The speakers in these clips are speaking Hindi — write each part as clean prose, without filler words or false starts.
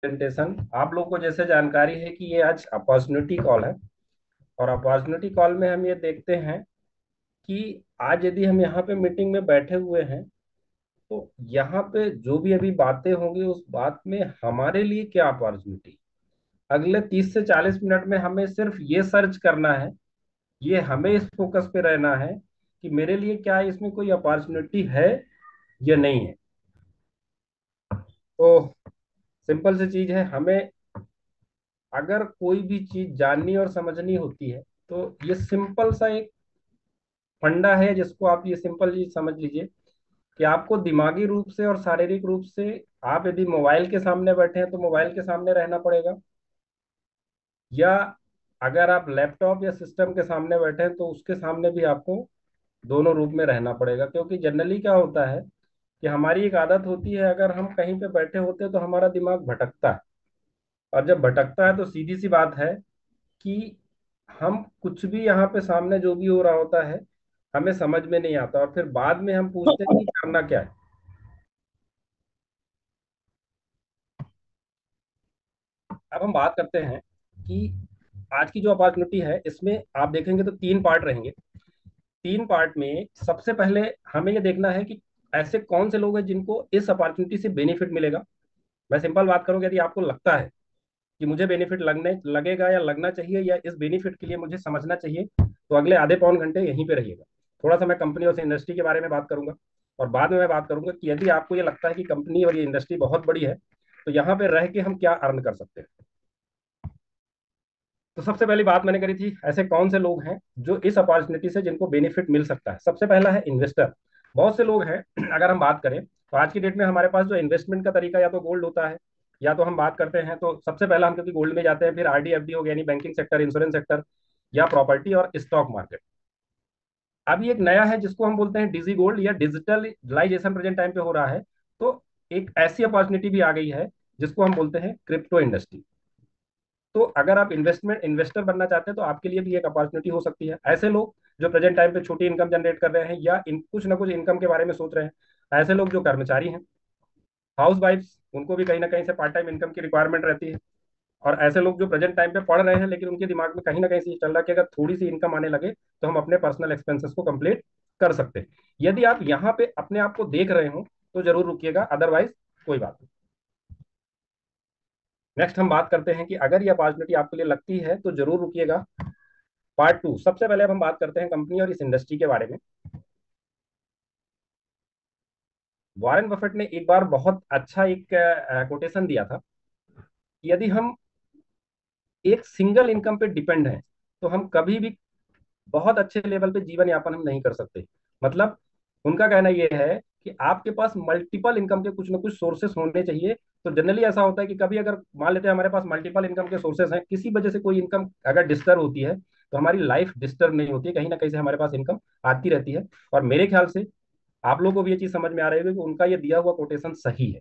प्रेजेंटेशन। आप लोग को जैसे जानकारी है कि ये आज अपॉर्चुनिटी कॉल है। और अपॉर्चुनिटी कॉल में हम ये देखते हैं कि आज यदि हम यहाँ पे मीटिंग में बैठे हुए हैं तो यहाँ पे जो भी अभी बातें होंगी उस बात में हमारे लिए क्या अपॉर्चुनिटी। अगले 30 से 40 मिनट में हमें सिर्फ ये सर्च करना है, ये हमें इस फोकस पे रहना है कि मेरे लिए क्या इसमें कोई अपॉर्चुनिटी है या नहीं है। तो सिंपल सी चीज है, हमें अगर कोई भी चीज जाननी और समझनी होती है तो ये सिंपल सा एक फंडा है जिसको आप ये सिंपल चीज समझ लीजिए कि आपको दिमागी रूप से और शारीरिक रूप से, आप यदि मोबाइल के सामने बैठे हैं तो मोबाइल के सामने रहना पड़ेगा, या अगर आप लैपटॉप या सिस्टम के सामने बैठे हैं तो उसके सामने भी आपको दोनों रूप में रहना पड़ेगा। क्योंकि जनरली क्या होता है कि हमारी एक आदत होती है, अगर हम कहीं पे बैठे होते हैं तो हमारा दिमाग भटकता है। और जब भटकता है तो सीधी सी बात है कि हम कुछ भी यहाँ पे सामने जो भी हो रहा होता है हमें समझ में नहीं आता, और फिर बाद में हम पूछते हैं कि करना क्या है। अब हम बात करते हैं कि आज की जो अपॉर्चुनिटी है इसमें आप देखेंगे तो 3 पार्ट रहेंगे। 3 पार्ट में सबसे पहले हमें ये देखना है कि ऐसे कौन से लोग हैं जिनको इस अपॉर्चुनिटी से बेनिफिट मिलेगा। मैं सिंपल बात करूंगा, यदि आपको लगता है कि मुझे बेनिफिट लगने लगेगा या लगना चाहिए या इस बेनिफिट के लिए मुझे समझना चाहिए, तो अगले आधे पौन घंटे यहीं पे रहिएगा। थोड़ा सा मैं कंपनी और इंडस्ट्री के बारे में बात करूंगा, और बाद में मैं बात करूंगा कि यदि आपको ये लगता है कि कंपनी और ये इंडस्ट्री बहुत बड़ी है तो यहाँ पे रह के हम क्या अर्न कर सकते हैं। तो सबसे पहली बात मैंने करी थी, ऐसे कौन से लोग हैं जो इस अपॉर्चुनिटी से जिनको बेनिफिट मिल सकता है। सबसे पहला है इन्वेस्टर। बहुत से लोग हैं अगर हम बात करें तो आज की डेट में हमारे पास जो इन्वेस्टमेंट का तरीका या तो गोल्ड होता है, या तो हम बात करते हैं तो सबसे पहला हम क्योंकि गोल्ड में जाते हैं, फिर आरडी एफडी हो गया यानी बैंकिंग सेक्टर, इंश्योरेंस सेक्टर, या प्रॉपर्टी और स्टॉक मार्केट। अभी एक नया है जिसको हम बोलते हैं डिजी गोल्ड या डिजिटलाइजेशन, प्रेजेंट टाइम पे हो रहा है। तो एक ऐसी अपॉर्चुनिटी भी आ गई है जिसको हम बोलते हैं क्रिप्टो इंडस्ट्री। तो अगर आप इन्वेस्टर बनना चाहते हैं तो आपके लिए भी एक अपॉर्चुनिटी हो सकती है। ऐसे लोग जो प्रेजेंट टाइम पे छोटी इनकम जनरेट कर रहे हैं या कुछ ना कुछ इनकम के बारे में सोच रहे हैं, ऐसे लोग जो कर्मचारी हैं, हाउस वाइफ्स, उनको भी कहीं ना कहीं से पार्ट टाइम इनकम की रिक्वायरमेंट रहती है। और ऐसे लोग जो प्रेजेंट टाइम पे पढ़ रहे हैं लेकिन उनके दिमाग में कहीं ना कहीं से ये चल रहा है कि अगर थोड़ी सी इनकम आने लगे तो हम अपने पर्सनल एक्सपेंसेस को कंप्लीट कर सकते हैं। यदि आप यहाँ पे अपने आप को देख रहे हो तो जरूर रुकिएगा, अदरवाइज कोई बात नहीं। नेक्स्ट हम बात करते हैं कि अगर ये अपॉर्चुनिटी आपके लिए लगती है तो जरूर रुकिएगा। पार्ट टू, सबसे पहले अब हम बात करते हैं कंपनी और इस इंडस्ट्री के बारे में। वॉरेन बफेट ने एक बार बहुत अच्छा एक कोटेशन दिया था कि यदि हम एक सिंगल इनकम पे डिपेंड हैं तो हम कभी भी बहुत अच्छे लेवल पे जीवन यापन हम नहीं कर सकते। मतलब उनका कहना यह है कि आपके पास मल्टीपल इनकम के कुछ ना कुछ सोर्सेस होने चाहिए। तो जनरली ऐसा होता है कि कभी अगर मान लेते हैं हमारे पास मल्टीपल इनकम के सोर्सेस हैं, किसी वजह से कोई इनकम अगर डिस्टर्ब होती है तो हमारी लाइफ डिस्टर्ब नहीं होती है, कहीं ना कहीं से हमारे पास इनकम आती रहती है। और मेरे ख्याल से आप लोगों को भी ये चीज समझ में आ रही होगी कि उनका ये दिया हुआ कोटेशन सही है।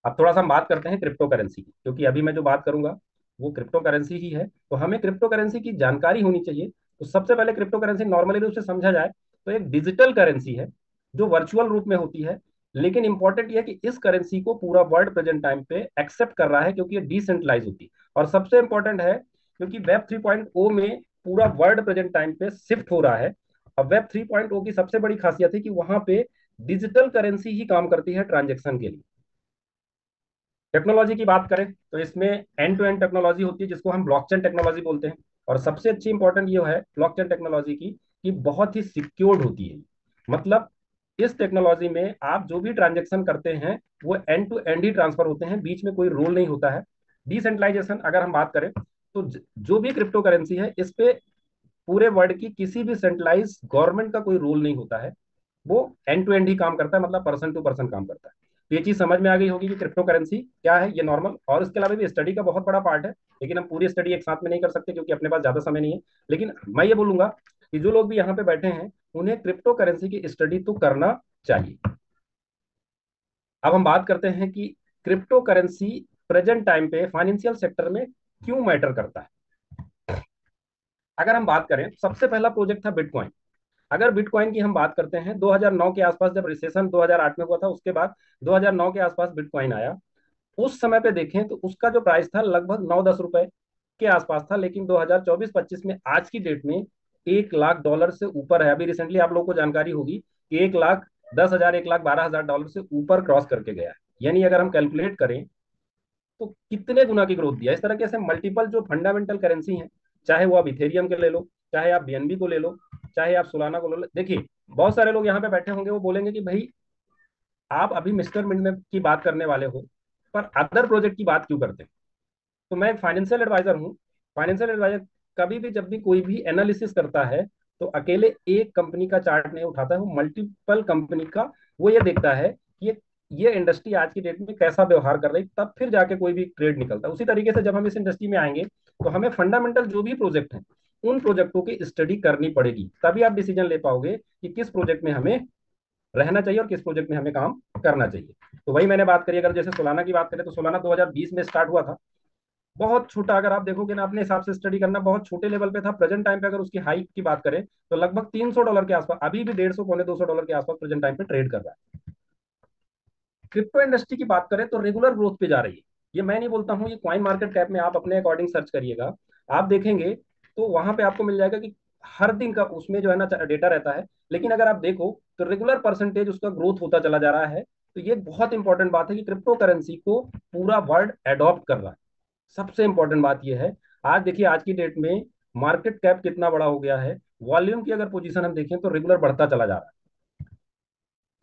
अब थोड़ा सा हम बात करते हैं क्रिप्टो करेंसी की, क्योंकि अभी मैं जो बात करूंगा वो क्रिप्टो करेंसी ही है, तो हमें क्रिप्टो करेंसी की जानकारी होनी चाहिए। तो सबसे पहले क्रिप्टो करेंसी नॉर्मली रूप से समझा जाए तो एक डिजिटल करेंसी है जो वर्चुअल रूप में होती है। लेकिन इंपॉर्टेंट यह है कि इस करेंसी को पूरा वर्ल्ड प्रेजेंट टाइम पे एक्सेप्ट कर रहा है क्योंकि ये डिसेंट्रलाइज होती है। और सबसे इंपॉर्टेंट है क्योंकि वेब 3.0 में पूरा वर्ल्ड प्रेजेंट टाइम पे शिफ्ट हो रहा है। और वेब 3.0 की सबसे बड़ी खासियत है कि वहां पे डिजिटल करेंसी ही काम करती है ट्रांजेक्शन के लिए। टेक्नोलॉजी की बात करें तो इसमें एंड टू एंड टेक्नोलॉजी होती है जिसको हम ब्लॉकचेन टेक्नोलॉजी बोलते हैं। और सबसे अच्छी इंपॉर्टेंट ये है ब्लॉकचेन टेक्नोलॉजी की कि बहुत ही सिक्योर्ड होती है। मतलब इस टेक्नोलॉजी में आप जो भी ट्रांजेक्शन करते हैं वो एंड टू एंड ही ट्रांसफर होते हैं, बीच में कोई रोल नहीं होता है। डिसेंट्रलाइजेशन अगर हम बात करें तो जो भी क्रिप्टो करेंसी है इस पे पूरे वर्ल्ड की किसी भी सेंट्रलाइज गवर्नमेंट का कोई रोल नहीं होता है। वो एंड टू एंड ही काम करता है, मतलब पर्सन टू पर्सन काम करता है। तो ये चीज समझ में आ गई होगी कि क्रिप्टो करेंसी क्या है, ये नॉर्मल। और इसके अलावा भी स्टडी का बहुत बड़ा पार्ट है, लेकिन हम पूरी स्टडी एक साथ में नहीं कर सकते क्योंकि अपने पास ज्यादा समय नहीं है। लेकिन मैं ये बोलूंगा कि जो लोग भी यहाँ पे बैठे हैं उन्हें क्रिप्टो करेंसी की स्टडी तो करना चाहिए। अब हम बात करते हैं कि क्रिप्टो करेंसी प्रेजेंट टाइम पे फाइनेंशियल सेक्टर में क्यों मैटर करता है। अगर हम बात करें, सबसे पहला प्रोजेक्ट था बिटकॉइन। अगर बिटकॉइन की हम बात करते हैं 2009 के आसपास, जब रिसेशन 2008 में हुआ था उसके बाद 2009 के आसपास बिटकॉइन आया। उस समय पे देखें तो उसका जो प्राइस था लगभग 9-10 रुपए के आसपास था, लेकिन 2024-25 में आज की डेट में 1 लाख डॉलर से ऊपर है। अभी रिसेंटली आप लोगों को जानकारी होगी कि 1 लाख 10 हजार, 1 लाख 12 हजार डॉलर से ऊपर क्रॉस करके गया है। यानी अगर हम कैलकुलेट करें तो कितने गुना की ग्रोथ दिया। इस तरह के ऐसे मल्टीपल जो फंडामेंटल करेंसी हैं, चाहे वो आप इथेरियम के ले लो, चाहे आप बीएनबी को ले लो, चाहे आप सोलाना को ले लो। देखिए, बहुत सारे लोग यहाँ पे बैठे होंगे, वो बोलेंगे कि भाई आप अभी मिस्टर मिंट में की बात करने वाले हो, पर अदर प्रोजेक्ट की बात क्यों करते हैं? तो मैं एक फाइनेंशियल एडवाइजर हूँ। फाइनेंशियल एडवाइजर कभी भी जब भी कोई भी एनालिसिस करता है तो अकेले एक कंपनी का चार्ट नहीं उठाता है, वो मल्टीपल कंपनी का वो ये देखता है कि ये इंडस्ट्री आज की डेट में कैसा व्यवहार कर रही है, तब फिर जाके कोई भी ट्रेड निकलता है। उसी तरीके से जब हम इस इंडस्ट्री में आएंगे तो हमें फंडामेंटल जो भी प्रोजेक्ट हैं उन प्रोजेक्टों की स्टडी करनी पड़ेगी, तभी आप डिसीजन ले पाओगे कि किस प्रोजेक्ट में हमें रहना चाहिए और किस प्रोजेक्ट में हमें काम करना चाहिए। तो वही मैंने बात करी, अगर जैसे सोलाना की बात करें तो सोलाना 2020 में स्टार्ट हुआ था, बहुत छोटा, अगर आप देखोगे ना अपने हिसाब से स्टडी करना, बहुत छोटे लेवल पे था। प्रेजेंट टाइम पे अगर उसकी हाइक की बात करें तो लगभग $300 के आसपास, अभी भी 150 पौने $200 के आसपास प्रेजेंट टाइम पे ट्रेड कर रहा है। क्रिप्टो इंडस्ट्री की बात करें तो रेगुलर ग्रोथ पे जा रही है। ये मैं नहीं बोलता हूँ, ये कॉइन मार्केट कैप में आप अपने अकॉर्डिंग सर्च करिएगा, आप देखेंगे तो वहां पे आपको मिल जाएगा कि हर दिन का उसमें जो है ना डेटा रहता है। लेकिन अगर आप देखो तो रेगुलर परसेंटेज उसका ग्रोथ होता चला जा रहा है। तो ये बहुत इंपॉर्टेंट बात है कि क्रिप्टो करेंसी को पूरा वर्ल्ड एडॉप्ट कर रहा है। सबसे इंपॉर्टेंट बात यह है, आज देखिए आज की डेट में मार्केट कैप कितना बड़ा हो गया है, वॉल्यूम की अगर पोजीशन हम देखें तो रेगुलर बढ़ता चला जा रहा है।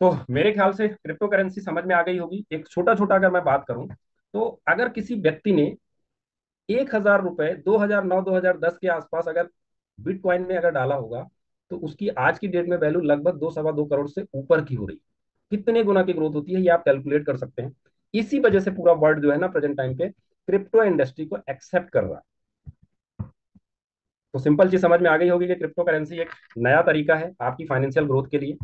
तो मेरे ख्याल से क्रिप्टो करेंसी समझ में आ गई होगी। एक छोटा छोटा अगर मैं बात करूं तो अगर किसी व्यक्ति ने 1,000 रुपए 2009-2010 के आसपास अगर बिटकॉइन में अगर डाला होगा तो उसकी आज की डेट में वैल्यू लगभग 2 सवा 2 करोड़ से ऊपर की हो रही है। कितने गुना की ग्रोथ होती है ये आप कैलकुलेट कर सकते हैं। इसी वजह से पूरा वर्ल्ड जो है ना प्रेजेंट टाइम पे क्रिप्टो इंडस्ट्री को एक्सेप्ट कर रहा है। तो सिंपल चीज समझ में आ गई होगी कि क्रिप्टो करेंसी एक नया तरीका है आपकी फाइनेंशियल ग्रोथ के लिए।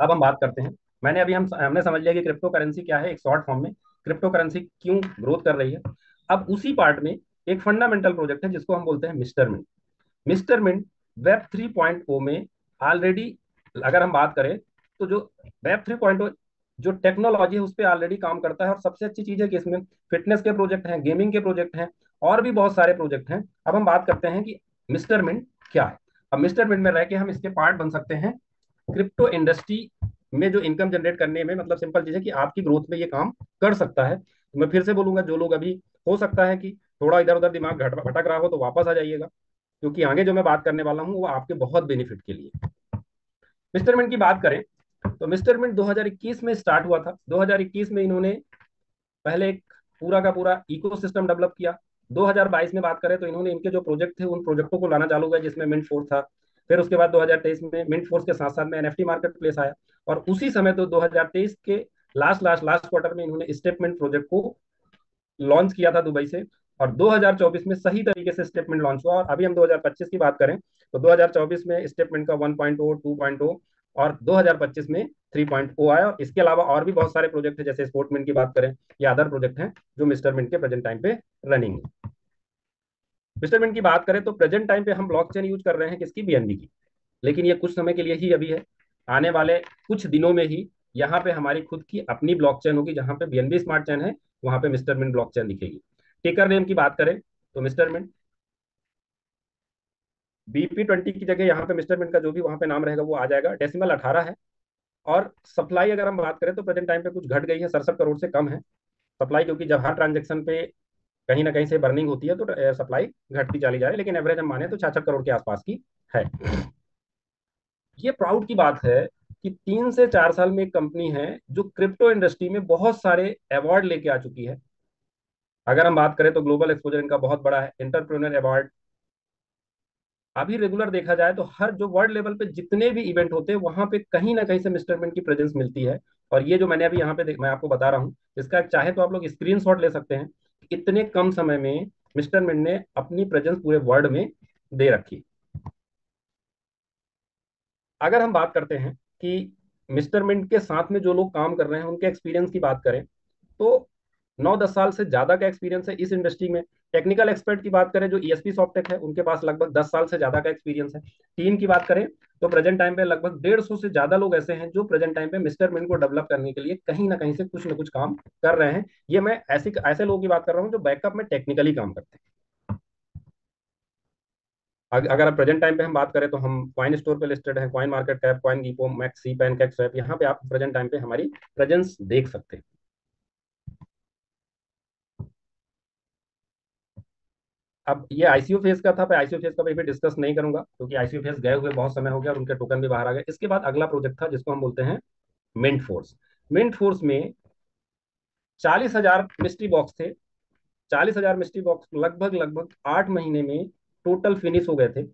अब हम बात करते हैं, मैंने अभी हमने समझ लिया कि क्रिप्टो करेंसी क्या है एक शॉर्ट फॉर्म में, क्रिप्टो करेंसी क्यों ग्रोथ कर रही है। अब उसी पार्ट में एक फंडामेंटल प्रोजेक्ट है जिसको हम बोलते हैं mister Mint. Mister Mint web 3.0 में ऑलरेडी, अगर हम बात करें तो जो वेब 3.0 जो टेक्नोलॉजी है उस पर ऑलरेडी काम करता है। और सबसे अच्छी चीज है कि इसमें फिटनेस के प्रोजेक्ट हैं, गेमिंग के प्रोजेक्ट हैं, और भी बहुत सारे प्रोजेक्ट हैं। अब हम बात करते हैं कि मिस्टर मिंट क्या है। अब मिस्टर मिंट में रह के हम इसके पार्ट बन सकते हैं क्रिप्टो इंडस्ट्री में जो इनकम जनरेट करने में। मतलब सिंपल चीज है कि आपकी ग्रोथ में ये काम कर सकता है। तो मैं फिर से बोलूंगा, जो लोग अभी हो सकता है कि थोड़ा इधर उधर दिमाग भटक रहा हो तो वापस आ जाइएगा, क्योंकि आगे जो मैं बात करने वाला हूँ वो आपके बहुत बेनिफिट के लिए। मिस्टर मिंट की बात करें तो मिस्टर मिंट 2021 में स्टार्ट हुआ था। 2021 में इन्होंने पहले एक पूरा का पूरा इकोसिस्टम डेवलप किया। 2022 में बात करें तो इन्होंने इनके जो प्रोजेक्ट थे उन प्रोजेक्टों को लाना चालू किया, जिसमें मिंट फोर्स था। फिर उसके बाद 2023 में मिंट फोर्स के साथ साथ में एनएफटी मार्केट प्लेस आया। और उसी समय तो 2023 के लास्ट क्वार्टर में इन्होंने स्टेटमेंट प्रोजेक्ट को लॉन्च किया था दुबई से। और 2024 में सही तरीके से स्टेटमेंट लॉन्च हुआ। और अभी हम 2025 की बात करें तो 2024 में स्टेटमेंट का 1.0, 2.0, और 2025 में 3.0 आया। और इसके अलावा और भी बहुत सारे प्रोजेक्ट हैं, जैसे स्पोर्टमिंट की बात करें या अदर प्रोजेक्ट हैं जो मिस्टर मिंट के प्रेजेंट टाइम पे रनिंग है। मिस्टर मिंट की बात करें तो प्रेजेंट टाइम पे हम ब्लॉकचेन यूज कर रहे हैं किसकी, बीएनबी की। लेकिन ये कुछ समय के लिए ही अभी है। आने वाले कुछ दिनों में ही यहाँ पे हमारी खुद की अपनी ब्लॉकचेन होगी, जहाँ पे बीएनबी स्मार्ट चेन है वहां पे मिस्टर मिंट ब्लॉकचेन दिखेगी। टिकर नेम की बात करें तो मिस्टर मिंट BP20 की जगह यहाँ पे मिस्टर मिंट का जो भी वहां पे नाम रहेगा वो आ जाएगा। डेसिमल 18 है। और सप्लाई अगर हम बात करें तो प्रेजेंट टाइम पे कुछ घट गई है, 67 करोड़ से कम है सप्लाई, क्योंकि जब हर ट्रांजेक्शन पे कहीं ना कहीं से बर्निंग होती है तो सप्लाई घटती चली जा रही है। लेकिन एवरेज हम माने तो 66 करोड़ के आसपास की है। ये प्राउड की बात है कि 3 से 4 साल में एक कंपनी है जो क्रिप्टो इंडस्ट्री में बहुत सारे अवार्ड लेके आ चुकी है। अगर हम बात करें तो ग्लोबल एक्सपोजर इनका बहुत बड़ा है, एंटरप्रेन्योर अवार्ड। अभी रेगुलर देखा जाए तो हर जो वर्ल्ड लेवल पे जितने भी इवेंट होते हैं वहां पे कहीं ना कहीं से मिस्टर मिंट की प्रेजेंस मिलती है। और ये जो मैंने अभी यहाँ पे मैं आपको बता रहा हूँ, इसका चाहे तो आप लोग स्क्रीनशॉट ले सकते हैं। इतने कम समय में मिस्टर मिंट ने अपनी प्रेजेंस पूरे वर्ल्ड में दे रखी। अगर हम बात करते हैं कि मिस्टर मिंट के साथ में जो लोग काम कर रहे हैं उनके एक्सपीरियंस की बात करें तो 9-10 साल से ज्यादा का एक्सपीरियंस है इस इंडस्ट्री में। टेक्निकल एक्सपर्ट की बात करें जो ईएसपी सॉफ्टेक है, उनके पास लगभग 10 साल से ज्यादा का एक्सपीरियंस है। टीम की बात करें तो प्रेजेंट टाइम पे लगभग 150 से ज्यादा लोग ऐसे हैं जो प्रेजेंट टाइम पे मिस्टर मिन को डेवलप करने के लिए कहीं ना कहीं से कुछ ना कुछ काम कर रहे हैं। ये मैं ऐसे ऐसे लोगों की बात कर रहा हूँ जो बैकअप में टेक्निकली काम करते हैं। अगर आप प्रेजेंट टाइम पे हम बात करें तो हम कॉइन स्टोर पे लिस्टेड हैं, कॉइन मार्केट कैप, कॉइन गीपो, मैक्सी, पैनकेक स्वैप, यहाँ पे आप प्रेजेंट टाइम पे हमारी प्रेजेंस देख सकते हैं। अब ये आईसीओ फेज का था, मैं आईसीओ फेज का भी डिस्कस नहीं करूंगा क्योंकि आईसीओ फेज गए हुए बहुत समय हो गया और उनके टोकन भी बाहर आ गए। इसके बाद अगला प्रोजेक्ट था जिसको हम बोलते हैं मिंट फोर्स। मिंट फोर्स में 40,000 मिस्ट्री बॉक्स थे। 40,000 मिस्ट्री बॉक्स लगभग लगभग 8 महीने में टोटल फिनिश हो गए थे।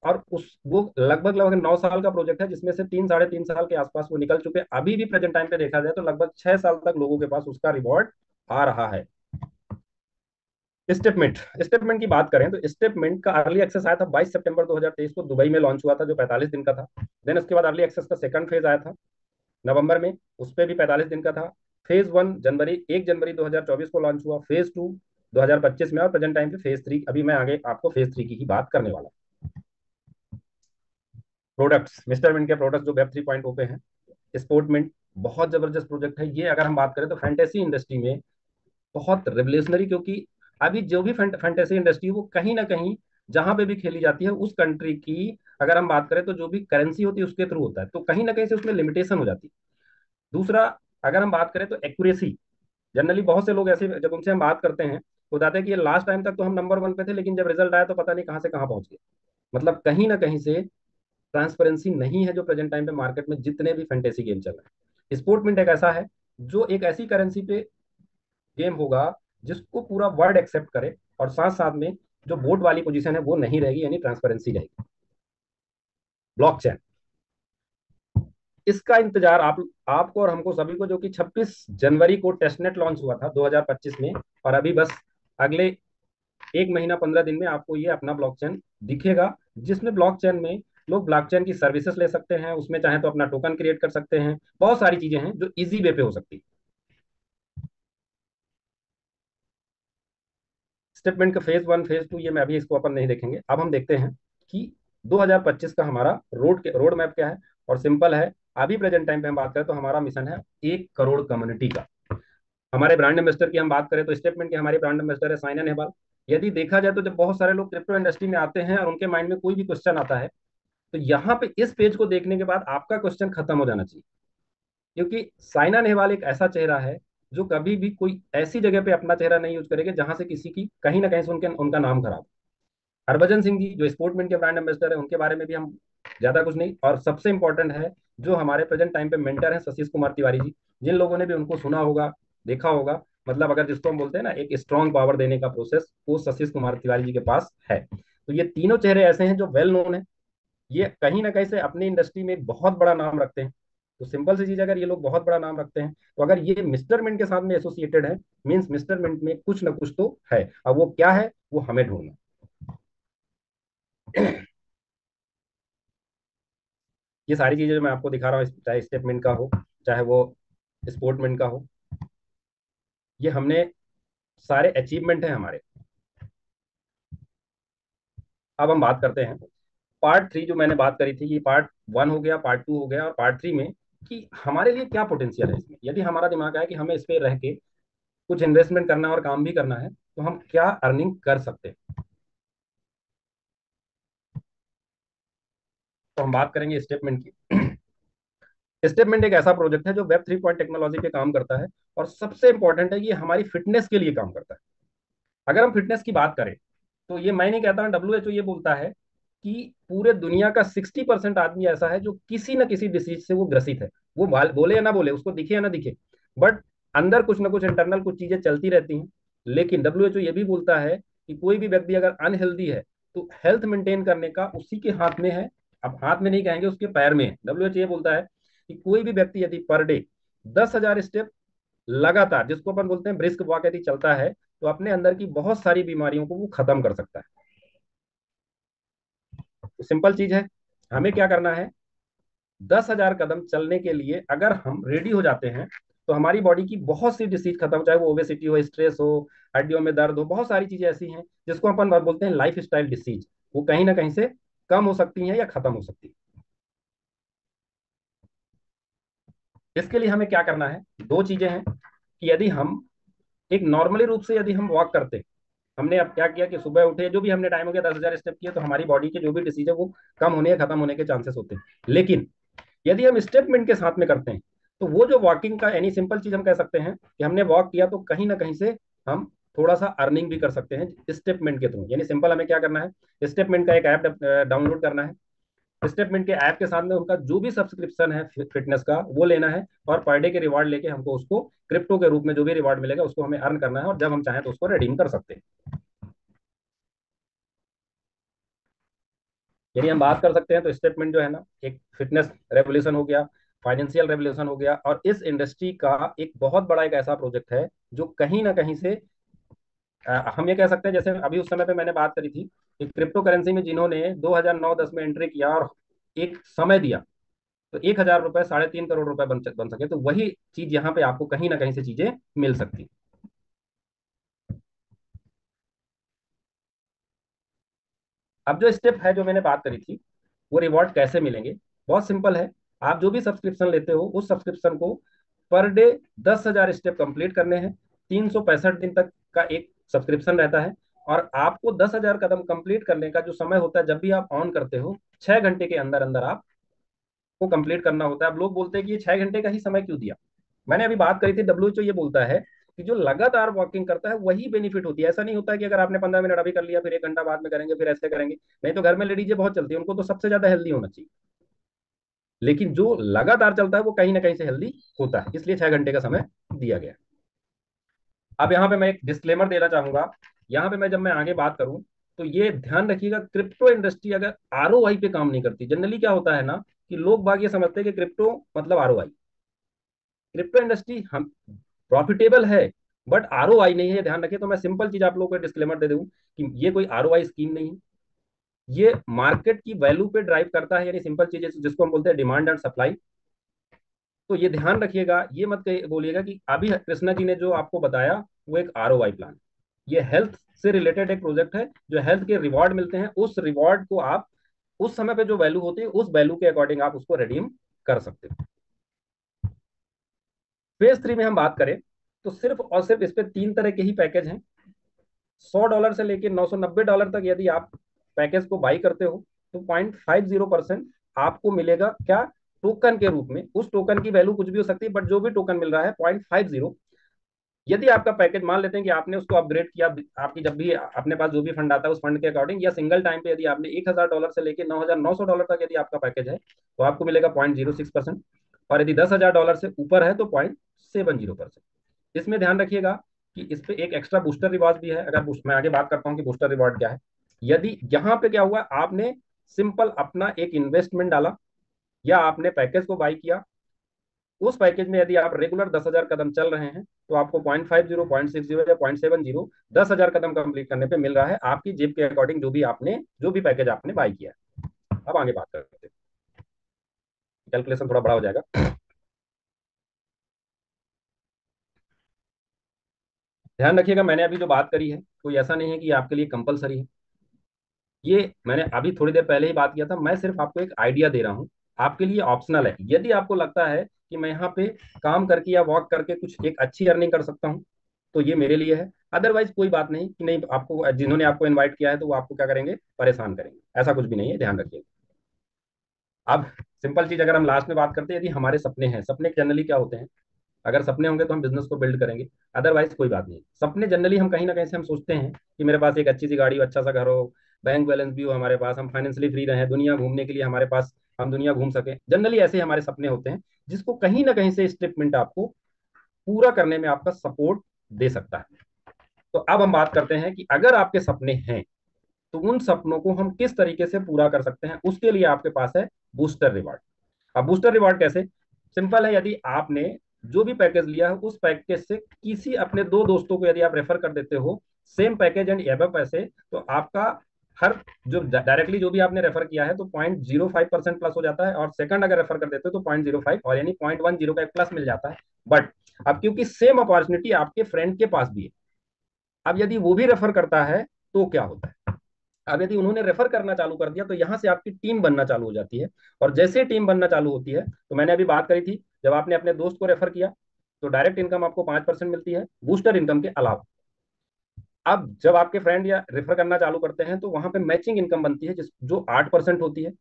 और उस वो लगभग लगभग 9 साल का प्रोजेक्ट है जिसमें से 3 साढ़े 3 साल के आसपास वो निकल चुके हैं। अभी भी प्रेजेंट टाइम पे देखा जाए तो लगभग 6 साल तक लोगों के पास उसका रिवॉर्ड आ रहा है। स्टेपमेंट, स्टेपमेंट की बात करें तो स्टेपमेंट का अर्ली एक्सेस आया था 22 सितंबर 2023 को, दुबई में लॉन्च हुआ था जो 45 दिन का था। देन उसके बाद अर्ली एक्सेस का सेकंड फेज आया था नवंबर में, उस पर भी 45 दिन का था। फेज वन जनवरी 1 जनवरी 2024 को लॉन्च हुआ। फेज टू 2025 में, और प्रेजेंट टाइम पे फेज थ्री, अभी मैं आगे आपको फेज थ्री की ही बात करने वाला हूँ। प्रोडक्ट्स, मिस्टर मिंट के प्रोडक्ट्स जो वेब 3.0 पे हैं। स्पोर्टमिंट बहुत जबरदस्त प्रोजेक्ट है ये। अगर हम बात करें तो फैंटेसी इंडस्ट्री में बहुत रेवल्यूशनरी, क्योंकि अभी जो भी फैंटेसी इंडस्ट्री है वो कहीं ना कहीं जहां पे भी खेली जाती है उस कंट्री की, अगर हम बात करें तो जो भी करेंसी होती है उसके थ्रू होता है, तो कहीं ना कहीं से उसमें लिमिटेशन हो जाती है। दूसरा, अगर हम बात करें तो एक्यूरेसी, जनरली बहुत से लोग ऐसे जब उनसे हम बात करते हैं तो बताते हैं कि ये लास्ट टाइम तक तो हम नंबर वन पे थे लेकिन जब रिजल्ट आया तो पता नहीं कहाँ से कहाँ पहुंच गए। मतलब कहीं ना कहीं से ट्रांसपेरेंसी नहीं है जो प्रेजेंट टाइम पे मार्केट में जितने भी फैंटेसी गेम चल रहे हैं। स्पोर्टमिंट एक ऐसा है जो एक ऐसी करेंसी पे गेम होगा जिसको पूरा वर्ल्ड एक्सेप्ट करे, और साथ साथ में जो बोर्ड वाली पोजीशन है वो नहीं रहेगी, यानी ट्रांसपेरेंसी रहेगी। ब्लॉकचेन, इसका इंतजार आपको और हमको सभी को, जो कि 26 जनवरी को टेस्टनेट लॉन्च हुआ था 2025 में, और अभी बस अगले 1 महीना 15 दिन में आपको ये अपना ब्लॉकचेन दिखेगा, जिसमें ब्लॉकचेन में लोग ब्लॉकचेन की सर्विसेज ले सकते हैं, उसमें चाहे तो अपना टोकन क्रिएट कर सकते हैं, बहुत सारी चीजें हैं जो इजी वे पे हो सकती है। स्टेटमेंट का फेज वन फेज टू ये मैं अभी इसको अपन नहीं देखेंगे। अब हम देखते हैं कि 2025 का हमारा रोड मैप क्या है, और सिंपल है। अभी प्रेजेंट टाइम पे हम बात करें तो हमारा मिशन है 1 करोड़ कम्युनिटी का। हमारे ब्रांड एम्बेसडर की हम बात करें तो स्टेटमेंट के हमारे ब्रांड एम्बेसडर है साइना नेहवाल। यदि देखा जाए तो जब बहुत सारे लोग क्रिप्टो इंडस्ट्री में आते हैं और उनके माइंड में कोई भी क्वेश्चन आता है, तो यहाँ पे इस पेज को देखने के बाद आपका क्वेश्चन खत्म हो जाना चाहिए, क्योंकि साइना नेहवाल एक ऐसा चेहरा है जो कभी भी कोई ऐसी जगह पे अपना चेहरा नहीं यूज करेंगे जहां से किसी की कहीं ना कहीं से उनका नाम खराब हो। हरभजन सिंह जी जो स्पोर्टमैन के ब्रांड एम्बेसडर है, उनके बारे में भी हम ज्यादा कुछ नहीं, और सबसे इंपॉर्टेंट है जो हमारे प्रेजेंट टाइम पे मेंटर हैं सतीश कुमार तिवारी जी, जिन लोगों ने भी उनको सुना होगा, देखा होगा, मतलब अगर जिसको हम बोलते हैं ना एक स्ट्रॉन्ग पावर देने का प्रोसेस, वो सतीश कुमार तिवारी जी के पास है। तो ये तीनों चेहरे ऐसे हैं जो वेल नोन है, ये कहीं ना कहीं से अपनी इंडस्ट्री में एक बहुत बड़ा नाम रखते हैं। तो सिंपल सी चीज, अगर ये लोग बहुत बड़ा नाम रखते हैं तो अगर ये मिस्टर मिंट के साथ में एसोसिएटेड है, मीन्स मिस्टर मिंट में कुछ ना कुछ तो है। अब वो क्या है वो हमें ढूंढना। ये सारी चीजें जो मैं आपको दिखा रहा हूँ, चाहे स्टेटमेंट का हो चाहे वो स्पोर्टमेंट का हो, ये हमने सारे अचीवमेंट हैं हमारे। अब हम बात करते हैं पार्ट थ्री, जो मैंने बात करी थी, ये पार्ट वन हो गया, पार्ट टू हो गया, और पार्ट थ्री में कि हमारे लिए क्या पोटेंशियल है इसमें, यदि हमारा दिमाग है कि हमें इस पे रह के कुछ इन्वेस्टमेंट करना है और काम भी करना है तो हम क्या अर्निंग कर सकते हैं। तो हम बात करेंगे स्टेटमेंट की। स्टेटमेंट एक ऐसा प्रोजेक्ट है जो वेब 3 टेक्नोलॉजी पे काम करता है, और सबसे इंपॉर्टेंट है कि ये हमारी फिटनेस के लिए काम करता है। अगर हम फिटनेस की बात करें तो ये मैं नहीं कहता हूं, डब्ल्यू ये बोलता है कि पूरे दुनिया का 60% आदमी ऐसा है जो किसी न किसी डिसीज से वो ग्रसित है। वो बोले या ना बोले, उसको दिखे या ना दिखे, बट अंदर कुछ ना कुछ इंटरनल कुछ चीजें चलती रहती हैं। लेकिन डब्ल्यू ये भी बोलता है कि कोई भी व्यक्ति अगर अनहेल्दी है तो हेल्थ मेंटेन करने का उसी के हाथ में है। अब हाथ में नहीं कहेंगे, उसके पैर में है। डब्ल्यू ये बोलता है कि कोई भी व्यक्ति यदि पर डे 10,000 स्टेप लगातार, जिसको अपन बोलते हैं ब्रिस्क वॉक, यदि चलता है तो अपने अंदर की बहुत सारी बीमारियों को वो खत्म कर सकता है। तो सिंपल चीज है, हमें क्या करना है, 10,000 कदम चलने के लिए अगर हम रेडी हो जाते हैं तो हमारी बॉडी की बहुत सी डिसीज खत्म, चाहे वो ओबेसिटी हो, स्ट्रेस हो, हड्डियों में दर्द हो, बहुत सारी चीजें ऐसी हैं जिसको अपन बोलते हैं लाइफ स्टाइल डिसीज, वो कहीं ना कहीं से कम हो सकती हैं या खत्म हो सकती हैं। इसके लिए हमें क्या करना है, दो चीजें हैं कि यदि हम एक नॉर्मली रूप से यदि हम वॉक करते, हमने अब क्या किया कि सुबह उठे, जो भी हमने टाइम हो गया 10,000 स्टेप किए, तो हमारी बॉडी के जो भी डिसीज है वो कम होने या खत्म होने के चांसेस होते हैं। लेकिन यदि हम स्टेपमेंट के साथ में करते हैं, तो वो जो वॉकिंग का एनी सिंपल चीज हम कह सकते हैं कि हमने वॉक किया तो कहीं ना कहीं से हम थोड़ा सा अर्निंग भी कर सकते हैं स्टेपमेंट के थ्रू। यानी सिंपल हमें क्या करना है, स्टेपमेंट का एक ऐप डाउनलोड करना है, स्टेटमेंट के ऐप के साथ में उनका जो भी सब्सक्रिप्शन है फिटनेस का वो लेना है, और पर डे के रिवार्ड लेके हमको उसको क्रिप्टो के रूप में जो भी रिवार्ड मिलेगा उसको हमें अर्न करना है, और जब हम चाहें तो उसको रिडीम कर सकते हैं। यदि हम बात कर सकते हैं तो स्टेटमेंट जो है ना, एक फिटनेस रेवोल्यूशन हो गया, फाइनेंशियल रेवोल्यूशन हो गया, और इस इंडस्ट्री का एक बहुत बड़ा एक ऐसा प्रोजेक्ट है जो कहीं ना कहीं से हम ये कह सकते हैं, जैसे अभी उस समय पे मैंने बात करी थी कि क्रिप्टो करेंसी में जिन्होंने 2009-10 में एंट्री किया और एक समय दिया, तो 1,000 रुपए 3.5 करोड़ रुपए बन सके, तो वही चीज यहाँ पे आपको कहीं ना कहीं से चीजें मिल सकती। अब जो स्टेप है जो मैंने बात करी थी, वो रिवॉर्ड कैसे मिलेंगे, बहुत सिंपल है। आप जो भी सब्सक्रिप्शन लेते हो उस सब्सक्रिप्शन को पर डे 10,000 स्टेप कंप्लीट करने हैं, 365 दिन तक का एक सब्सक्रिप्शन रहता है, और आपको 10,000 कदम कंप्लीट करने का जो समय होता है जब भी आप ऑन करते हो, 6 घंटे के अंदर अंदर आप को कंप्लीट करना होता है। अब लोग बोलते हैं कि ये 6 घंटे का ही समय क्यों दिया। मैंने अभी बात करी थी, डब्ल्यूएचओ ये बोलता है कि जो लगातार वॉकिंग करता है वही बेनिफिट होती है। ऐसा नहीं होता है कि अगर आपने 15 मिनट अभी कर लिया फिर 1 घंटा बाद में करेंगे फिर ऐसे करेंगे, नहीं तो घर में लेडीजें बहुत चलती है, उनको तो सबसे ज्यादा हेल्दी होना चाहिए, लेकिन जो लगातार चलता है वो कहीं ना कहीं से हेल्दी होता है, इसलिए 6 घंटे का समय दिया गया। अब यहाँ पे मैं एक डिस्क्लेमर देना चाहूंगा, यहाँ पे मैं जब मैं आगे बात करूं तो ये ध्यान रखिएगा, क्रिप्टो इंडस्ट्री अगर आरओआई पे काम नहीं करती, जनरली क्या होता है ना कि लोग बाग ये समझते हैं कि क्रिप्टो मतलब आरओआई, क्रिप्टो इंडस्ट्री हम प्रॉफिटेबल है बट आरओआई नहीं है, ध्यान रखिए। तो मैं सिंपल चीज आप लोगों को डिस्क्लेमर दे दूं कि ये कोई आरओआई स्कीम नहीं है, ये मार्केट की वैल्यू पे ड्राइव करता है, यानी सिंपल चीज जिसको हम बोलते हैं डिमांड एंड सप्लाई। तो ये ध्यान रखिएगा, ये मत बोलिएगा कि अभी कृष्णा जी ने जो आपको बताया वो एक आरओआई प्लान, ये हेल्थ से रिलेटेड एक प्रोजेक्ट है, जो हेल्थ के रिवॉर्ड मिलते हैं, उस रिवॉर्ड को आप उस समय पे जो वैल्यू होती है उस वैल्यू के अकॉर्डिंग आप उसको रिडीम कर सकते हो। फेज 3 में हम बात करें तो सिर्फ और सिर्फ इस पे 3 तरह के ही पैकेज हैं। $100 से लेकर $990 तक यदि आप पैकेज को बाई करते हो तो 0.50% आपको मिलेगा, क्या, टोकन के रूप में। उस टोकन की वैल्यू कुछ भी हो सकती है बट जो भी टोकन मिल रहा है 0.50। यदि आपका पैकेज मान लेते हैं कि आपने उसको अपग्रेड किया, आपकी जब भी अपने पास जो भी फंड आता है उस फंड के अकॉर्डिंग, या सिंगल टाइम पे यदि आपने $1,000 से लेकर $9,900 तक यदि आपका पैकेज है तो आपको मिलेगा 0.06%, और यदि $10,000 से ऊपर है तो 0.70%। इसमें ध्यान रखिएगा कि इस पे एक एक्स्ट्रा बूस्टर रिवॉर्ड भी है। अगर मैं आगे बात करता हूँ कि बूस्टर रिवॉर्ड क्या है, यदि यहाँ पे क्या हुआ, आपने सिंपल अपना एक इन्वेस्टमेंट डाला या आपने पैकेज को बाई किया, उस पैकेज में यदि आप रेगुलर 10,000 कदम चल रहे हैं तो आपको 0.50, 0.60 या 0.70 10,000 कदम कंप्लीट करने पे मिल रहा है, आपकी जेब के अकॉर्डिंग जो भी पैकेज आपने बाई किया है। अब आगे बात करते हैं, कैलकुलेशन थोड़ा बड़ा हो जाएगा। ध्यान रखिएगा, मैंने अभी जो बात करी है कोई ऐसा नहीं है कि आपके लिए कंपलसरी है, ये मैंने अभी थोड़ी देर पहले ही बात किया था, मैं सिर्फ आपको एक आइडिया दे रहा हूँ, आपके लिए ऑप्शनल है। यदि आपको लगता है कि मैं यहाँ पे काम करके या वॉक करके कुछ एक अच्छी अर्निंग कर सकता हूँ तो ये मेरे लिए है, अदरवाइज कोई बात नहीं कि नहीं, आपको जिन्होंने आपको इनवाइट किया है तो वो आपको क्या करेंगे, परेशान करेंगे, ऐसा कुछ भी नहीं है, ध्यान रखिएगा। अब सिंपल चीज अगर हम लास्ट में बात करते हैं, यदि हमारे सपने हैं, सपने जनरली क्या होते हैं, अगर सपने होंगे तो हम बिजनेस को बिल्ड करेंगे, अदरवाइज कोई बात नहीं। सपने जनरली हम कहीं ना कहीं से हम सोचते हैं कि मेरे पास एक अच्छी सी गाड़ी हो, अच्छा सा घर हो, बैंक बैलेंस भी हो हमारे पास, हम फाइनेंशियली फ्री रहें, दुनिया घूमने के लिए हमारे पास, हम दुनिया घूम सके, जनरली ऐसे हमारे सपने होते हैं, जिसको कहीं ना कहीं से स्टेटमेंट आपको पूरा करने में आपका सपोर्ट दे सकता है। तो अब हम बात करते हैं कि अगर आपके सपने हैं तो उन सपनों को हम किस तरीके से पूरा कर सकते हैं, उसके लिए आपके पास है बूस्टर रिवार्ड। अब बूस्टर रिवार्ड कैसे, सिंपल है, यदि आपने जो भी पैकेज लिया है उस पैकेज से किसी अपने 2 दोस्तों को यदि आप रेफर कर देते हो सेम पैकेज एंड एबव पैसे, तो आपका हर जो डायरेक्टली जो भी आपने रेफर किया है तो 0.05% प्लस हो जाता है, और सेकंड अगर रेफर कर देते हो तो 0.05, और यानी 0.10 का एक प्लस मिल जाता है। बट अब क्योंकि सेम अपॉर्चुनिटी आपके फ्रेंड के पास भी है, अब यदि वो भी रेफर करता है तो क्या होता है, अब यदि उन्होंने रेफर करना चालू कर दिया तो यहां से आपकी टीम बनना चालू हो जाती है। और जैसे टीम बनना चालू होती है, तो मैंने अभी बात करी थी, जब आपने अपने दोस्त को रेफर किया तो डायरेक्ट इनकम आपको 5% मिलती है बूस्टर इनकम के अलावा। अब जब आपके फ्रेंड या रेफर करना चालू करते हैं तो वहां पे मैचिंग इनकम बनती है, जिस जो 8% होती है।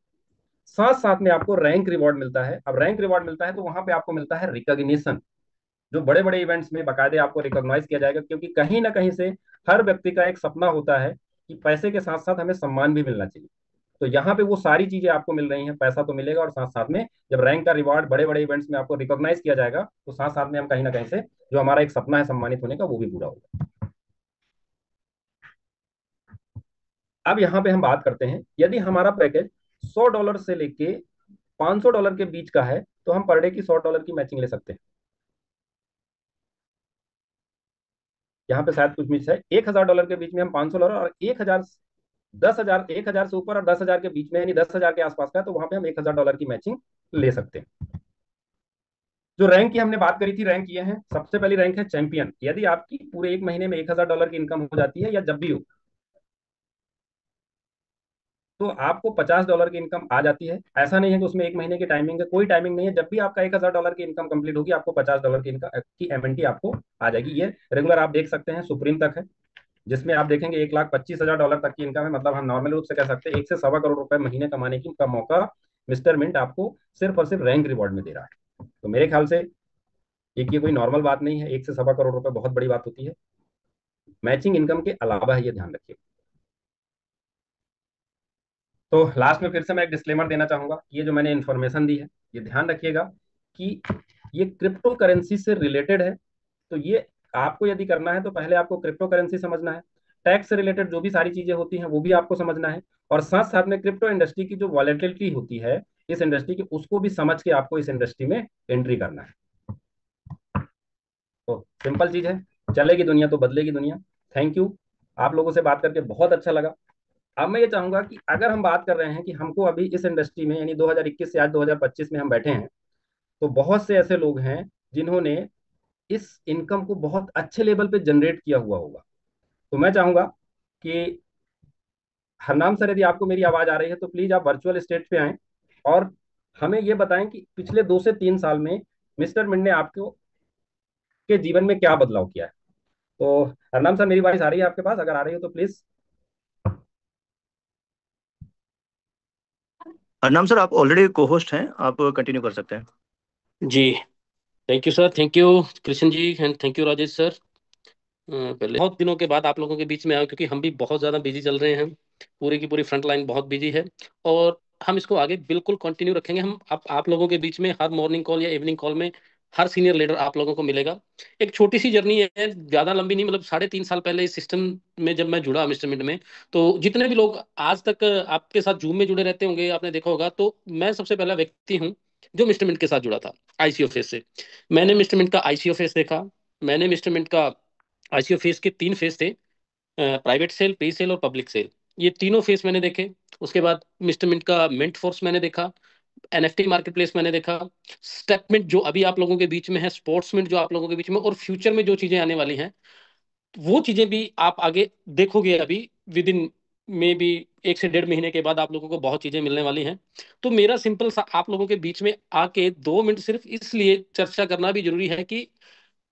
साथ साथ में आपको रैंक रिवॉर्ड मिलता है। अब रैंक रिवॉर्ड मिलता है तो वहां पे आपको मिलता है रिकॉग्निशन, जो बड़े बड़े इवेंट्स में बाकायदे आपको रिकॉग्नाइज किया जाएगा, क्योंकि कहीं ना कहीं से हर व्यक्ति का एक सपना होता है कि पैसे के साथ साथ हमें सम्मान भी मिलना चाहिए। तो यहाँ पे वो सारी चीजें आपको मिल रही हैं, पैसा तो मिलेगा और साथ साथ में जब रैंक का रिवॉर्ड बड़े बड़े इवेंट्स में आपको रिकॉग्नाइज किया जाएगा तो साथ साथ में हम कहीं ना कहीं से जो हमारा एक सपना है सम्मानित होने का वो भी पूरा होगा। अब यहाँ पे हम बात करते हैं, यदि हमारा पैकेज $100 से लेके $500 के बीच का है तो हम पर डे की $100 की मैचिंग ले सकते हैं। यहाँ पे शायद कुछ मिस है, $1,000 के बीच में हम $500, और 1,000, 10,000, 1,000 से ऊपर और 10,000 के बीच में यानी 10,000 के आसपास का है तो वहां पे हम $1,000 की मैचिंग ले सकते हैं। जो रैंक की हमने बात करी थी, रैंक ये है, सबसे पहली रैंक है चैंपियन। यदि आपकी पूरे एक महीने में $1,000 की इनकम हो जाती है या जब भी हो, तो आपको $50 की इनकम आ जाती है। ऐसा नहीं है कि उसमें एक महीने की टाइमिंग है, कोई टाइमिंग नहीं है, जब भी आपका $1,000 की इनकम कंप्लीट होगी आपको $50 की इनकम की एमएनटी आपको आ जाएगी। ये रेगुलर आप देख सकते हैं, सुप्रीम तक है, जिसमें आप देखेंगे $1,25,000 तक की इनकम है। मतलब हम नॉर्मल रूप से कह सकते हैं 1 से 1.25 करोड़ महीने कमाने की का मौका मिस्टर मिंट आपको सिर्फ और सिर्फ रैंक रिवॉर्ड में दे रहा है। तो मेरे ख्याल से एक ये कोई नॉर्मल बात नहीं है, 1 से 1.25 करोड़ बहुत बड़ी बात होती है। मैचिंग इनकम के अलावा है, ये ध्यान रखिए। तो लास्ट में फिर से मैं एक डिस्क्लेमर देना चाहूंगा कि ये जो मैंने इन्फॉर्मेशन दी है, ये ध्यान रखिएगा कि ये क्रिप्टो करेंसी से रिलेटेड है। तो ये आपको यदि करना है तो पहले आपको क्रिप्टो करेंसी समझना है, टैक्स से रिलेटेड जो भी सारी चीजें होती हैं वो भी आपको समझना है, और साथ साथ में क्रिप्टो इंडस्ट्री की जो वॉलेटिलिटी होती है इस इंडस्ट्री की, उसको भी समझ के आपको इस इंडस्ट्री में एंट्री करना है। तो सिंपल चीज है, चलेगी दुनिया तो बदलेगी दुनिया। थैंक यू, आप लोगों से बात करके बहुत अच्छा लगा। अब मैं ये चाहूंगा कि अगर हम बात कर रहे हैं कि हमको अभी इस इंडस्ट्री में यानी 2021 से आज 2025 में हम बैठे हैं, तो बहुत से ऐसे लोग हैं जिन्होंने इस इनकम को बहुत अच्छे लेवल पे जनरेट किया हुआ होगा। तो मैं चाहूंगा कि हरनाम सर, यदि आपको मेरी आवाज आ रही है तो प्लीज आप वर्चुअल स्टेज पे आएं और हमें ये बताएं कि पिछले 2 से 3 साल में मिस्टर मिंट ने आपको के जीवन में क्या बदलाव किया है। तो हरनाम सर, मेरी आवाज आ रही है आपके पास? अगर आ रही हो तो प्लीज। हरनाम सर, आप ऑलरेडी को होस्ट हैं, आप कंटिन्यू कर सकते हैं। जी। Thank you sir, thank you Krishna ji, and thank you Rajesh sir. पहले बहुत दिनों के बाद आप लोगों के बीच में आया, क्योंकि हम भी बहुत ज़्यादा बिजी चल रहे हैं। पूरी की पूरी फ्रंट लाइन बहुत बिजी है। और हम इसको आगे बिल्कुल कंटिन्यू रखेंगे। हम आप लोगों के बीच में हर मॉर्निंग कॉल या इवनिंग कॉल में हर सीनियर लीडर आप लोगों को मिलेगा। एक छोटी सी जर्नी है, ज़्यादा लंबी नहीं, मतलब 3.5 साल पहले इस सिस्टम में जब मैं जुड़ा मिस्टर मिंट में, तो जितने भी लोग आज तक आपके साथ जूम में जुड़े रहते होंगे, आपने देखा होगा, तो मैं सबसे पहला व्यक्ति हूँ जो मिस्टर मिंट के साथ जुड़ा था आईसीओ फेस से। मैंने मिस्टर मिंट का आईसीओ फेस देखा। मैंने मिस्टर मिंट का आईसीओ फेस के 3 फेस थे, प्राइवेट सेल, प्री सेल और पब्लिक सेल। ये तीनों फेस मैंने देखे। उसके बाद मिस्टर मिंट का मिंट फोर्स मैंने देखा, एनएफटी मार्केट प्लेस मैंने देखा, स्टेपमिंट जो अभी आप लोगों के बीच में है, स्पोर्ट्समिंट जो आप लोगों के बीच में, और फ्यूचर में जो चीजें आने वाली हैं वो चीजें भी आप आगे देखोगे। अभी विद इन में भी 1 से 1.5 महीने के बाद आप लोगों को बहुत चीजें मिलने वाली हैं। तो मेरा सिंपल सा आप लोगों के बीच में आके 2 मिनट सिर्फ इसलिए चर्चा करना भी जरूरी है कि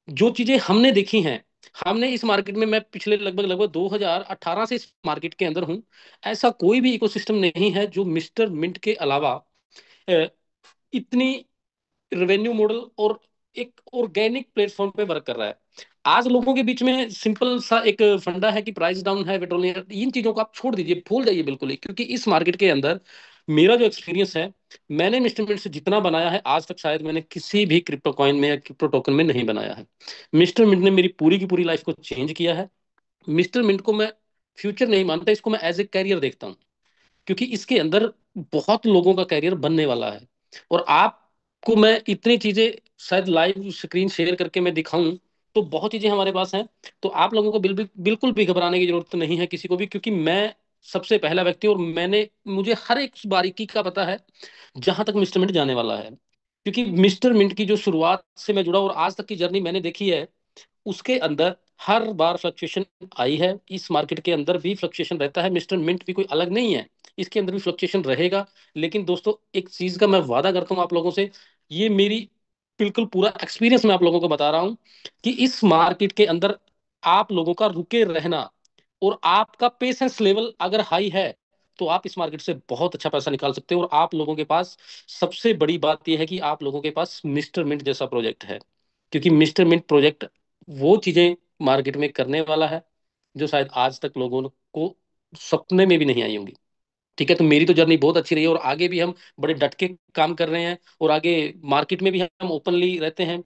जो चीजें हमने देखी हैं, हमने इस मार्केट में, मैं पिछले लगभग लगभग 2018 से इस मार्केट के अंदर हूं। ऐसा कोई भी इकोसिस्टम नहीं है जो मिस्टर मिंट के अलावा अ, इतनी रेवेन्यू मॉडल और एक ऑर्गेनिक प्लेटफॉर्म पे वर्क कर रहा है। आज लोगों के बीच में सिंपल सा एक फंडा है कि प्राइस डाउन है, पेट्रोल, इन चीजों को आप छोड़ दीजिए, भूल जाइए बिल्कुल ही, क्योंकि इस मार्केट के अंदर मेरा जो एक्सपीरियंस है, मैंने मिस्टर मिंट से जितना बनाया है आज तक शायद मैंने किसी भी क्रिप्टो कॉइन में या क्रिप्टो टोकन में नहीं बनाया है। मिस्टर मिंट ने मेरी पूरी की पूरी लाइफ को चेंज किया है। मिस्टर मिंट को मैं फ्यूचर नहीं मानता, इसको मैं एज ए कैरियर देखता हूँ, क्योंकि इसके अंदर बहुत लोगों का कैरियर बनने वाला है। और आपको मैं इतनी चीजें शायद लाइव स्क्रीन शेयर करके मैं दिखाऊं, तो बहुत चीजें हमारे पास हैं। तो आप लोगों को बिल्कुल भी घबराने की जरूरत नहीं है किसी को भी, क्योंकि मैं सबसे पहला व्यक्ति, और मुझे हर एक बारीकी का पता है जहां तक मिस्टर मिंट जाने वाला है, क्योंकि मिस्टर मिंट की जो शुरुआत से मैं जुड़ा और आज तक की जर्नी मैंने देखी है, उसके अंदर हर बार फ्लक्चुएशन आई है। इस मार्केट के अंदर भी फ्लक्चुएशन रहता है, मिस्टर मिंट भी कोई अलग नहीं है, इसके अंदर भी फ्लक्चुएशन रहेगा। लेकिन दोस्तों, एक चीज का मैं वादा करता हूं आप लोगों से, ये मेरी बिल्कुल पूरा एक्सपीरियंस मैं आप लोगों को बता रहा हूं, कि इस मार्केट के अंदर आप लोगों का रुके रहना और आपका पेशेंस लेवल अगर हाई है, तो आप इस मार्केट से बहुत अच्छा पैसा निकाल सकते हो। और आप लोगों के पास सबसे बड़ी बात यह है कि आप लोगों के पास मिस्टर मिंट जैसा प्रोजेक्ट है, क्योंकि मिस्टर मिंट प्रोजेक्ट वो चीजें मार्केट में करने वाला है जो शायद आज तक लोगों को सपने में भी नहीं आई होंगी। ठीक है, तो मेरी तो जर्नी बहुत अच्छी रही है, और आगे भी हम बड़े डट के काम कर रहे हैं, और आगे मार्केट में भी हम ओपनली रहते हैं।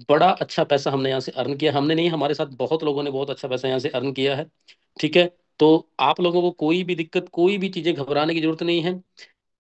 बड़ा अच्छा पैसा हमने यहाँ से अर्न किया, हमने नहीं, हमारे साथ बहुत लोगों ने बहुत अच्छा पैसा यहाँ से अर्न किया है। ठीक है, तो आप लोगों को कोई भी दिक्कत, कोई भी चीजें घबराने की जरूरत नहीं है।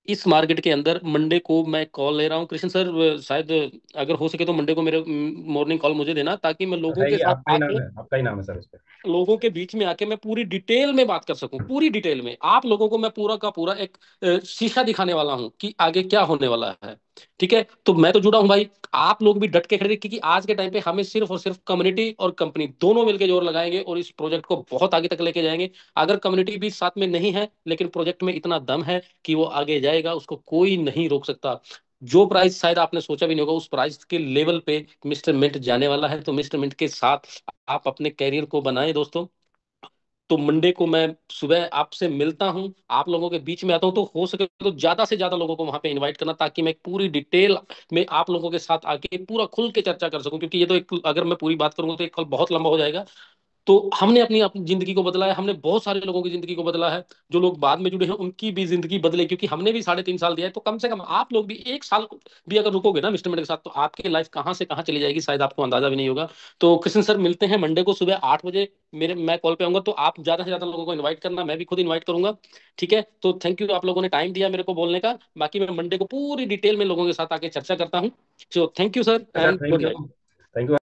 इस मार्केट के अंदर मंडे को मैं कॉल ले रहा हूँ कृष्ण सर, शायद अगर हो सके तो मंडे को मेरे मॉर्निंग कॉल मुझे देना, ताकि मैं लोगों है के ये साथ आपका ही नाम आके, है, आपका ही नाम है सर उस पर। लोगों के बीच में आके मैं पूरी डिटेल में बात कर सकूं, पूरी डिटेल में आप लोगों को मैं पूरा का पूरा एक शीशा दिखाने वाला हूं कि आगे क्या होने वाला है। ठीक है, तो मैं तो जुड़ा हूं भाई, आप लोग भी डट के खड़े, क्योंकि आज के टाइम पे हमें सिर्फ और सिर्फ कम्युनिटी और कंपनी दोनों मिलकर जोर लगाएंगे और इस प्रोजेक्ट को बहुत आगे तक लेके जाएंगे। अगर कम्युनिटी भी साथ में नहीं है, लेकिन प्रोजेक्ट में इतना दम है कि वो आगे जाएगा, उसको कोई नहीं रोक सकता। जो प्राइस शायद आपने सोचा भी नहीं होगा, उस प्राइस के लेवल पे मिस्टर मिंट जाने वाला है। तो मिस्टर मिंट के साथ आप अपने कैरियर को बनाएं दोस्तों। तो मंडे को मैं सुबह आपसे मिलता हूं, आप लोगों के बीच में आता हूं, तो हो सके तो ज्यादा से ज्यादा लोगों को वहां पे इनवाइट करना, ताकि मैं पूरी डिटेल में आप लोगों के साथ आके पूरा खुल के चर्चा कर सकूं, क्योंकि ये तो एक, अगर मैं पूरी बात करूंगा तो एक कल बहुत लंबा हो जाएगा। तो हमने अपनी अपनी जिंदगी को बदला है, हमने बहुत सारे लोगों की जिंदगी को बदला है, जो लोग बाद में जुड़े हैं उनकी भी जिंदगी बदले, क्योंकि हमने भी 3.5 साल दिया है। तो कम से कम आप लोग भी 1 साल भी अगर रुकोगे ना मिस्टर मिनट के साथ, तो आपकी लाइफ कहाँ से कहाँ चली जाएगी शायद आपको अंदाजा भी नहीं होगा। तो कृष्ण सर, मिलते हैं मंडे को सुबह 8 बजे, मैं कॉल पे आऊंगा, तो आप ज्यादा से ज्यादा लोगों को इन्वाइट करना, मैं भी खुद इन्वाइट करूंगा। ठीक है, तो थैंक यू, आप लोगों ने टाइम दिया मेरे को बोलने का। बाकी मैं मंडे को पूरी डिटेल में लोगों के साथ आके चर्चा करता हूँ। So thank you sir, sir and thank good you. Night. Thank you.